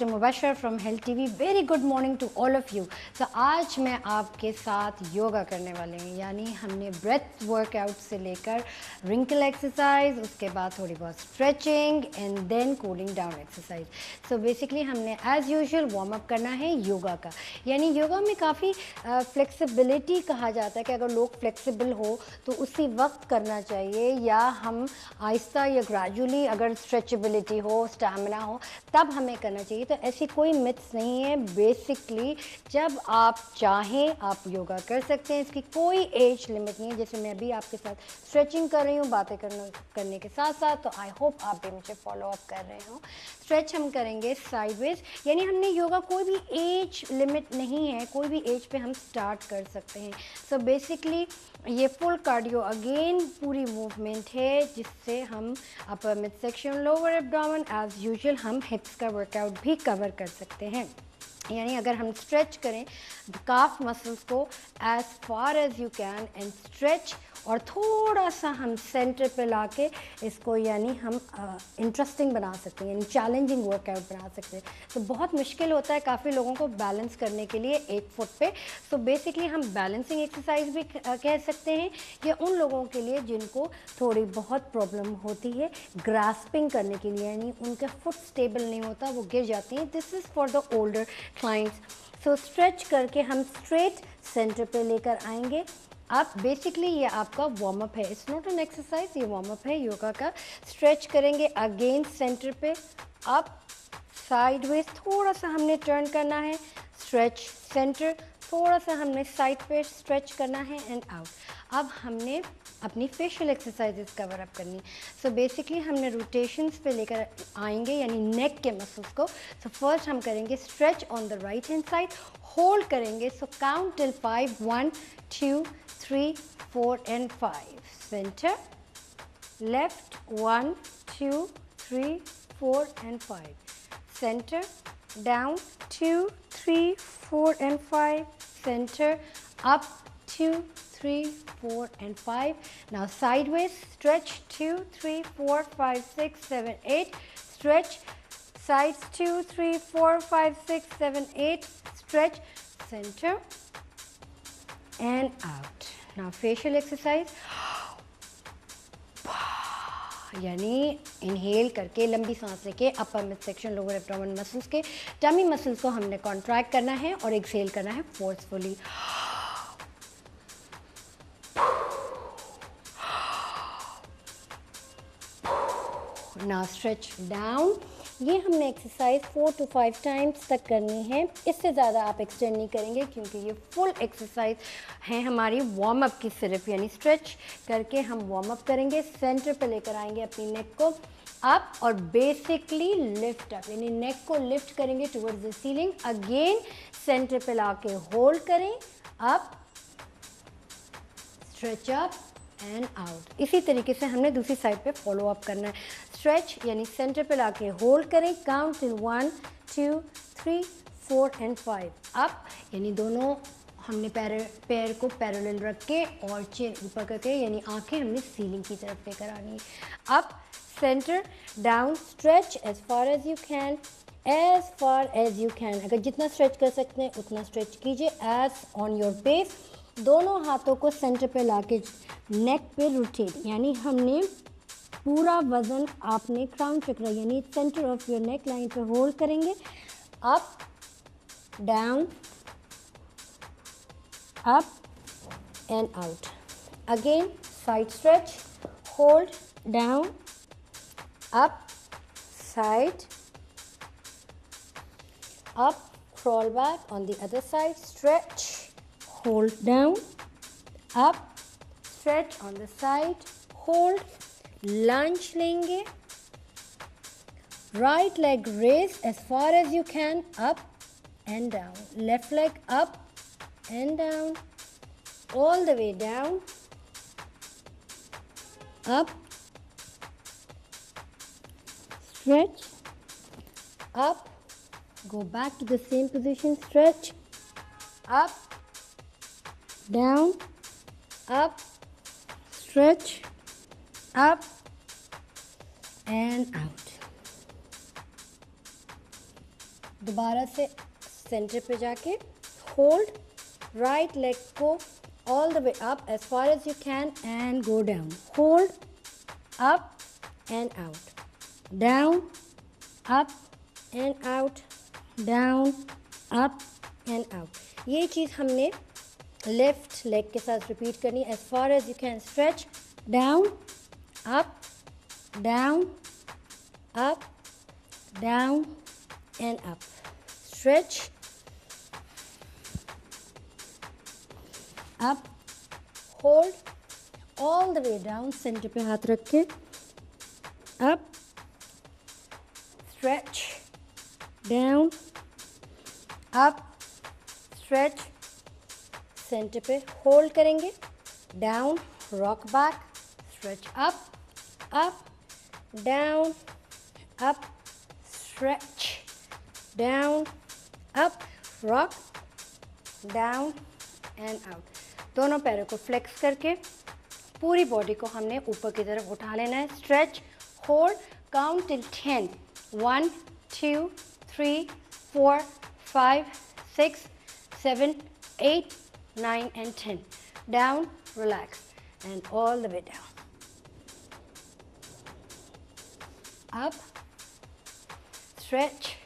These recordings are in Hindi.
Doctor Mubashar from health TV. Very good morning to all of you. तो आज मैं आपके साथ योगा करने वाले हैं, यानी हमने ब्रेथ वर्कआउट से लेकर रिंकल एक्सरसाइज, उसके बाद थोड़ी बहुत stretching and then cooling down exercise. So basically हमने एज़ यूजुअल वार्म अप करना है योगा का। यानी योगा में काफ़ी फ्लेक्सिबिलिटी कहा जाता है कि अगर लोग फ्लेक्सिबल हो तो उसी वक्त करना चाहिए, या हम आहिस्ता या ग्रेजुअली अगर स्ट्रेचेबिलिटी हो, स्टैमिना हो, तब हमें करना चाहिए। तो ऐसी कोई मिथ्स नहीं है। बेसिकली जब आप चाहें आप योगा कर सकते हैं, इसकी कोई एज लिमिट नहीं है। जैसे मैं भी आपके साथ स्ट्रेचिंग कर रही हूँ बातें करने के साथ साथ, तो आई होप आप भी मुझे फॉलो अप कर रहे हो। स्ट्रेच हम करेंगे साइडवेज, यानी हमने योगा कोई भी एज लिमिट नहीं है, कोई भी एज पे हम स्टार्ट कर सकते हैं। सो बेसिकली ये फुल कार्डियो अगेन पूरी मूवमेंट है, जिससे हम upper mid section, lower abdomen, as usual हम हिप्स का वर्कआउट भी कवर कर सकते हैं। यानी अगर हम स्ट्रेच करें काफ मसल्स को as far as you can and stretch, और थोड़ा सा हम सेंटर पे लाके इसको यानी हम इंटरेस्टिंग बना सकते हैं, यानी चैलेंजिंग वर्कआउट बना सकते हैं। तो बहुत मुश्किल होता है काफ़ी लोगों को बैलेंस करने के लिए एक फुट पे। सो बेसिकली हम बैलेंसिंग एक्सरसाइज भी कह सकते हैं, या उन लोगों के लिए जिनको थोड़ी बहुत प्रॉब्लम होती है ग्रास्पिंग करने के लिए, यानी उनका फुट स्टेबल नहीं होता, वो गिर जाती हैं। This is for the older clients. So stretch करके हम स्ट्रेट सेंटर पे लेकर आएंगे। आप बेसिकली ये आपका वार्म अप है, इट्स नॉट एन एक्सरसाइज, ये वार्म अप है योगा का। स्ट्रेच करेंगे अगेन सेंटर पे, अप साइडवेज थोड़ा सा हमने टर्न करना है, स्ट्रेच सेंटर, थोड़ा सा हमने साइड पे स्ट्रेच करना है एंड आउट। अब हमने अपनी फेशियल एक्सरसाइजेस कवर अप करनी। सो बेसिकली हमने रोटेशंस पे लेकर आएंगे, यानी नेक के मसल्स को। सो फर्स्ट हम करेंगे stretch on the right hand side, hold करेंगे। So count till 5, 1 2 3 4 and 5. Center, left 1 2 3 4 and 5. Center, down 2 3 4 and 5. Center, up 2 3 4 and 5. Now sideways, stretch 2 3 4 5 6 7 8. Stretch sides 2 3 4 5 6 7 8. Stretch center and out. Now facial exercise, यानी इनहेल करके लंबी सांस लेके अपर mid section, lower abdomen muscles के टमी मसल्स को हमने कॉन्ट्रैक्ट करना है और एक्सहेल करना है फोर्सफुली। Now stretch down. ये हमने एक्सरसाइज 4 to 5 टाइम्स तक करनी है, इससे ज़्यादा आप एक्सटेंड नहीं करेंगे, क्योंकि ये फुल एक्सरसाइज है हमारी वार्म अप की सिर्फ। यानी स्ट्रेच करके हम वार्म अप करेंगे, सेंटर पे लेकर आएंगे अपनी नेक को अप, और बेसिकली लिफ्ट अप, यानी नेक को लिफ्ट करेंगे towards the ceiling. Again centre पे लाके होल्ड करें, up, stretch up and out. इसी तरीके से हमने दूसरी साइड पे फॉलो अप करना है। स्ट्रेच यानी सेंटर पे लाके होल्ड करें, काउंट टिल 1 2 3 4 एंड 5। अप यानी दोनों हमने पैर को पैरेलल रख के और चेन ऊपर करके, यानी आंखें हमने सीलिंग की तरफ लेकर आनी है। Up, centre, down, stretch as far as you can, as far as you can. अगर जितना स्ट्रेच कर सकते हैं उतना स्ट्रेच कीजिए, एज ऑन योर पेस। दोनों हाथों को सेंटर पे लाके नेक पे रोटेट, यानी हमने पूरा वजन आपने क्राउन चक्र यानी centre of your neck line पे होल्ड करेंगे। Up, down, up and out. Again side stretch, hold, down, up, side, up, crawl back on the other side, stretch, hold down, up, stretch on the side, hold, lunge लेंगे, right leg raise as far as you can, up and down, left leg up and down, all the way down, up, stretch, up, go back to the same position, stretch, up, down, up, stretch, up and out. दोबारा से सेंटर पे जाके होल्ड, राइट लेग को all the way up as far as you can and go down. Hold, up and out, down, up and out, down, up and out. ये चीज़ हमने लेफ्ट लेग के साथ रिपीट करनी है. As far as you can stretch, down, up, down, up, down and up. Stretch, up, hold, all the way down, centre पे हाथ रख के, up, stretch, down, up, stretch, centre पे hold करेंगे, down, rock back, stretch up, down, up, stretch, down, up, rock, down and out. दोनों पैरों को फ्लेक्स करके पूरी बॉडी को हमने ऊपर की तरफ उठा लेना है. Stretch, hold, count till 10. 1 2 3 4 5 6 7 8 9 and 10. Down, relax and all the way down. Up, stretch,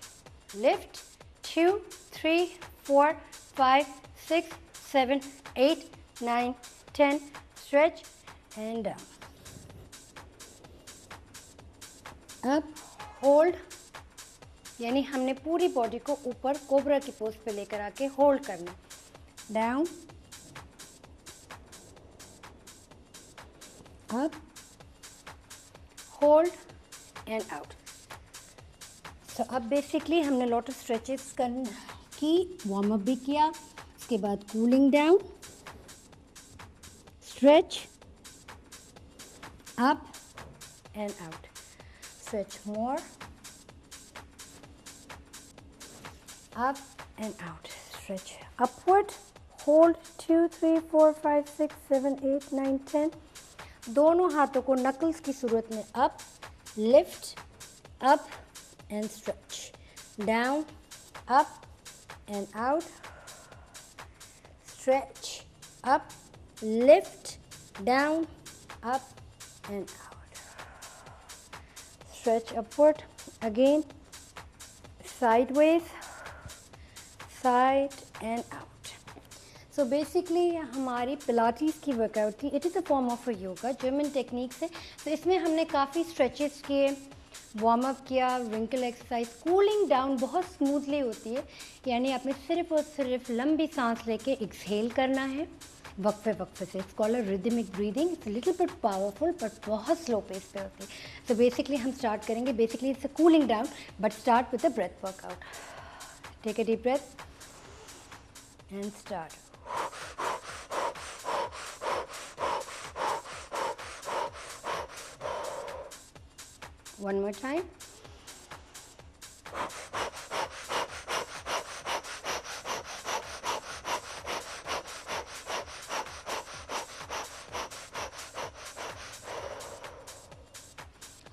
lift. 2 3 4 5 6 7 8 9 10. Stretch and down. Up, hold, यानी हमने पूरी बॉडी को ऊपर कोबरा की पोज पे लेकर आके होल्ड करना. Down, up, hold and out. So अब बेसिकली हमने लोटस स्ट्रेचेस की वार्म अप भी किया. उसके बाद cooling down, stretch, up and out. Stretch more, up and out. Stretch upward, hold 2 3 4 5 6 7 8 9 10. दोनों हाथों को नकल्स की सूरत में up, lift, up and stretch, down, up and out, stretch, up, lift, down, up and out. Stretch upward again, sideways, side and out. So basically हमारी पिलाटीज की वर्कआउट थी. It is a form of a yoga, German technique से. तो इसमें हमने काफ़ी स्ट्रेचेस किए, वार्म अप किया, रिंकल एक्सरसाइज. कूलिंग डाउन बहुत स्मूथली होती है, यानी आपने सिर्फ और सिर्फ लंबी सांस लेके एक्सहेल करना है वक्फे वक्फे से. It's called a rhythmic breathing. It's little bit powerful but बहुत स्लो पेस पे होती है. तो बेसिकली हम स्टार्ट करेंगे. Basically it's a cooling down but start with a breath workout. Take a deep breath and start. One more time.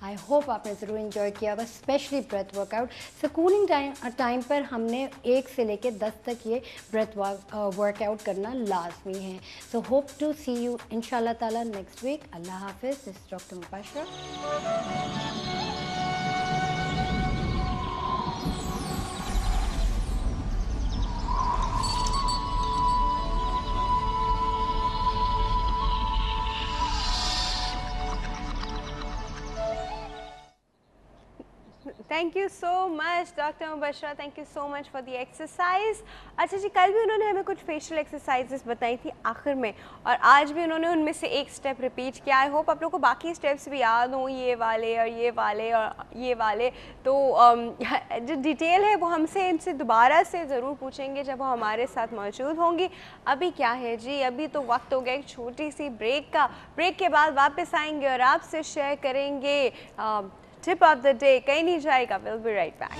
I hope आपने ज़रूर इन्जॉय किया होगा, specially breath workout. So cooling time पर हमने 1 से लेकर 10 तक ये ब्रेथ वर्कआउट करना लाजमी है. So hope to see you इंशाल्लाह ताला नेक्स्ट वीक. अल्लाह हाफिज़. This is doctor Mubashra. Thank you so much doctor Mubashra, thank you so much for the exercise. अच्छा जी, कल भी उन्होंने हमें कुछ फेशियल एक्सरसाइजेस बताई थी आखिर में, और आज भी उन्होंने उनमें से एक स्टेप रिपीट किया. आई होप आप लोगों को बाकी स्टेप्स भी याद हों, ये वाले और ये वाले और ये वाले. तो जो डिटेल है वो हमसे इनसे दोबारा से ज़रूर पूछेंगे जब वो हमारे साथ मौजूद होंगी. अभी क्या है जी, अभी तो वक्त हो गया एक छोटी सी ब्रेक का. ब्रेक के बाद वापस आएंगे और आपसे शेयर करेंगे टिप ऑफ द डे. कहीं नहीं जाएगा. Will be right back.